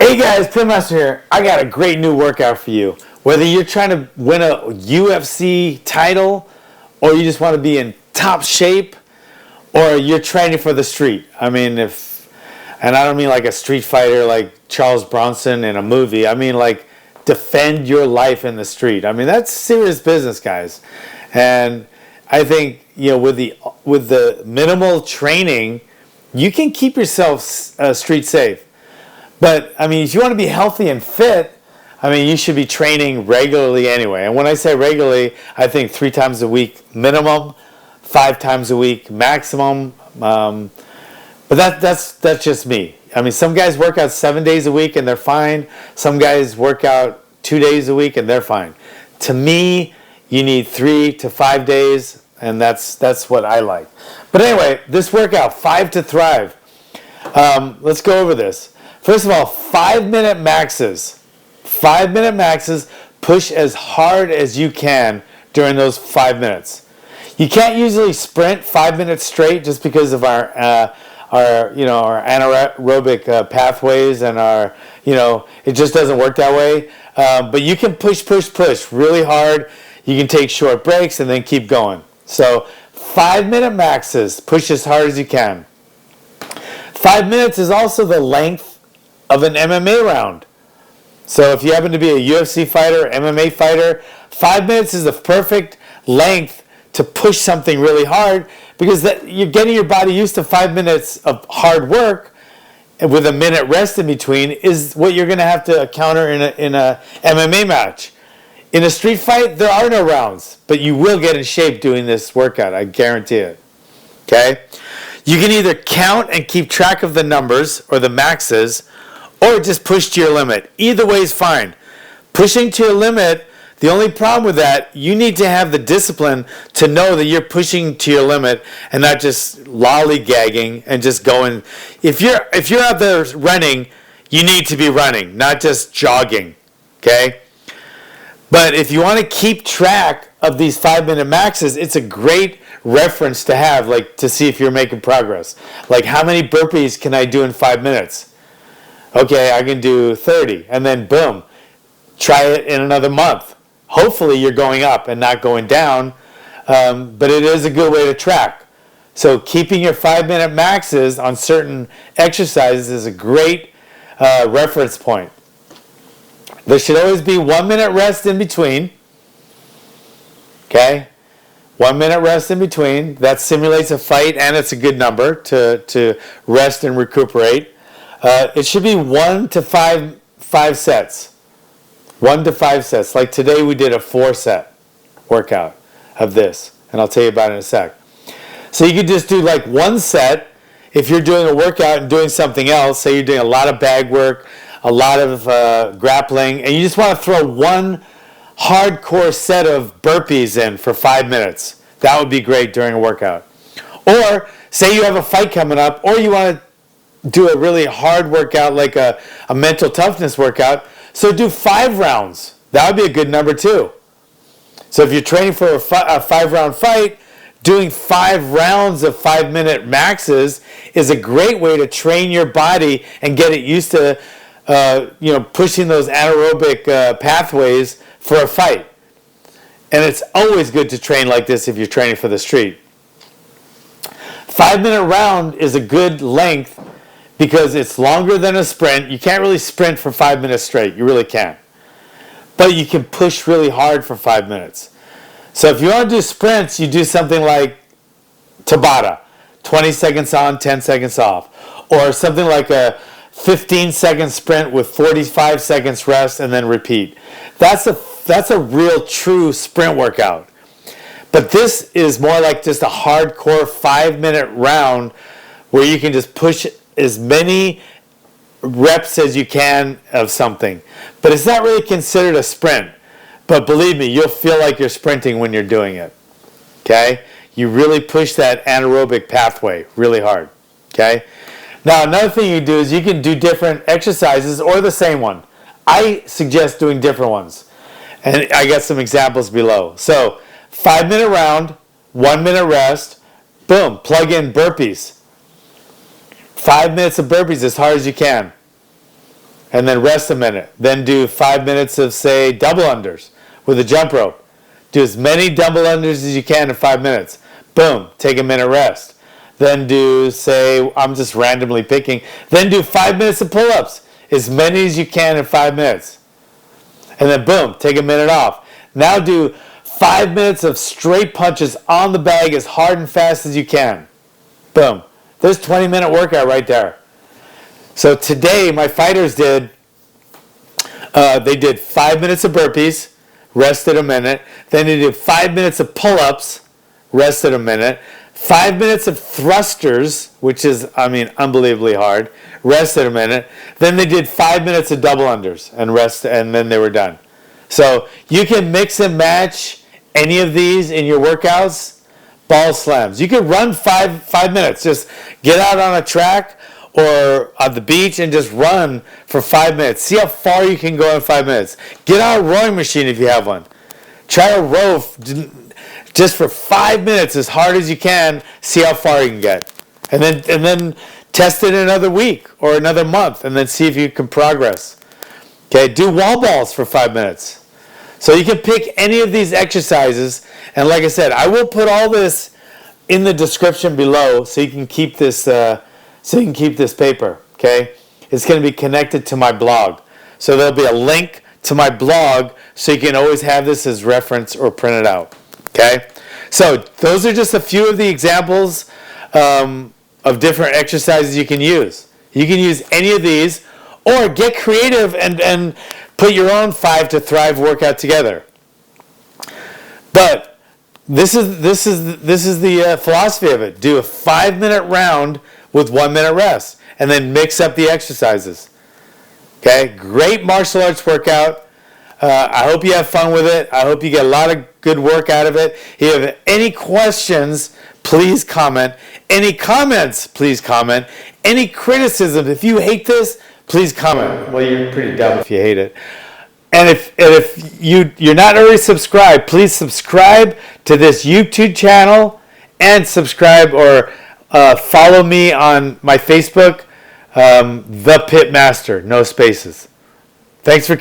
Hey guys, Pitmaster here. I got a great new workout for you. Whether you're trying to win a UFC title, or you just want to be in top shape, or you're training for the street. I mean, and I don't mean like a street fighter like Charles Bronson in a movie. I mean like defend your life in the street. I mean, that's serious business, guys. And I think, with the minimal training, you can keep yourself street safe. But, I mean, if you want to be healthy and fit, I mean, you should be training regularly anyway. And when I say regularly, I think 3 times a week minimum, 5 times a week maximum. But that's just me. I mean, some guys work out 7 days a week and they're fine. Some guys work out 2 days a week and they're fine. To me, you need 3 to 5 days, and that's what I like. But anyway, this workout, 5 to Thrive. Let's go over this. First of all, 5-minute maxes. 5-minute maxes. Push as hard as you can during those 5 minutes. You can't usually sprint 5 minutes straight just because of our anaerobic pathways and our, it just doesn't work that way. But you can push really hard. You can take short breaks and then keep going. So 5-minute maxes. Push as hard as you can. 5 minutes is also the length of an MMA round. So if you happen to be a UFC fighter, MMA fighter, 5 minutes is the perfect length to push something really hard, because you're getting your body used to 5 minutes of hard work with a minute rest in between is what you're going to have to counter in a MMA match. In a street fight, there are no rounds, but you will get in shape doing this workout. I guarantee it. Okay? You can either count and keep track of the numbers or the maxes, or just push to your limit. Either way is fine. Pushing to your limit, the only problem with that, you need to have the discipline to know that you're pushing to your limit and not just lollygagging and just going. If you're out there running, you need to be running, not just jogging. Okay? But if you want to keep track of these 5-minute maxes, it's a great reference to have, like to see if you're making progress. Like, how many burpees can I do in 5 minutes? Okay, I can do 30, and then boom, try it in another month. Hopefully you're going up and not going down, but it is a good way to track. So keeping your 5-minute maxes on certain exercises is a great reference point. There should always be 1 minute rest in between. Okay? 1 minute rest in between. That simulates a fight, and it's a good number to rest and recuperate. It should be 1 to 5 sets. 1 to 5 sets. Like today we did a 4-set workout of this, and I'll tell you about it in a sec. So you could just do like 1 set if you're doing a workout and doing something else. Say you're doing a lot of bag work, a lot of grappling, and you just want to throw 1 hardcore set of burpees in for 5 minutes. That would be great during a workout. Or say you have a fight coming up, or you want to do a really hard workout like a mental toughness workout. So do 5 rounds. That would be a good number too. So if you're training for a 5-round fight, doing 5 rounds of 5-minute maxes is a great way to train your body and get it used to pushing those anaerobic pathways for a fight. And it's always good to train like this if you're training for the street. 5-minute round is a good length because it's longer than a sprint. You can't really sprint for 5 minutes straight. You really can't. But you can push really hard for 5 minutes. So if you want to do sprints, you do something like Tabata. 20 seconds on, 10 seconds off. Or something like a 15-second sprint with 45 seconds rest and then repeat. That's a real true sprint workout. But this is more like just a hardcore 5-minute round where you can just push as many reps as you can of something. But it's not really considered a sprint. But believe me, you'll feel like you're sprinting when you're doing it. Okay? You really push that anaerobic pathway really hard. Okay? Now, another thing you do is you can do different exercises or the same one. I suggest doing different ones. And I got some examples below. So, 5-minute round, 1 minute rest, boom, plug in burpees. 5 minutes of burpees as hard as you can. and then rest a minute. Then do 5 minutes of, say, double unders with a jump rope. Do as many double unders as you can in 5 minutes. Boom, take a minute rest. Then do, say, I'm just randomly picking, then do 5 minutes of pull-ups, as many as you can in 5 minutes. And then boom, take a minute off. Now do 5 minutes of straight punches on the bag as hard and fast as you can. Boom. There's 20-minute workout right there. So today, my fighters did 5 minutes of burpees, rested a minute. Then they did 5 minutes of pull-ups, rested a minute. 5 minutes of thrusters, which is, unbelievably hard, rested a minute. Then they did 5 minutes of double unders and rest, and then they were done. So you can mix and match any of these in your workouts. Ball slams. You can run five minutes. Just get out on a track or on the beach and just run for 5 minutes. See how far you can go in 5 minutes. Get on a rowing machine if you have one. Try to row just for 5 minutes as hard as you can. See how far you can get. And then test it another week or another month and then see if you can progress. Okay, do wall balls for 5 minutes. So you can pick any of these exercises, and like I said, I will put all this in the description below so you can keep this paper. Okay, it's going to be connected to my blog, so there'll be a link to my blog so you can always have this as reference or print it out. Okay, so those are just a few of the examples of different exercises you can use. You can use any of these, or get creative and put your own 5 to Thrive workout together. But this is the philosophy of it. Do a 5-minute round with 1 minute rest, and then mix up the exercises. Okay, great martial arts workout. I hope you have fun with it. I hope you get a lot of good work out of it. If you have any questions, please comment. Any comments, please comment. Any criticism, if you hate this, please comment. Well, you're pretty dumb if you hate it. And if you're not already subscribed, please subscribe to this YouTube channel and subscribe or follow me on my Facebook, The Pit Master, no spaces. Thanks for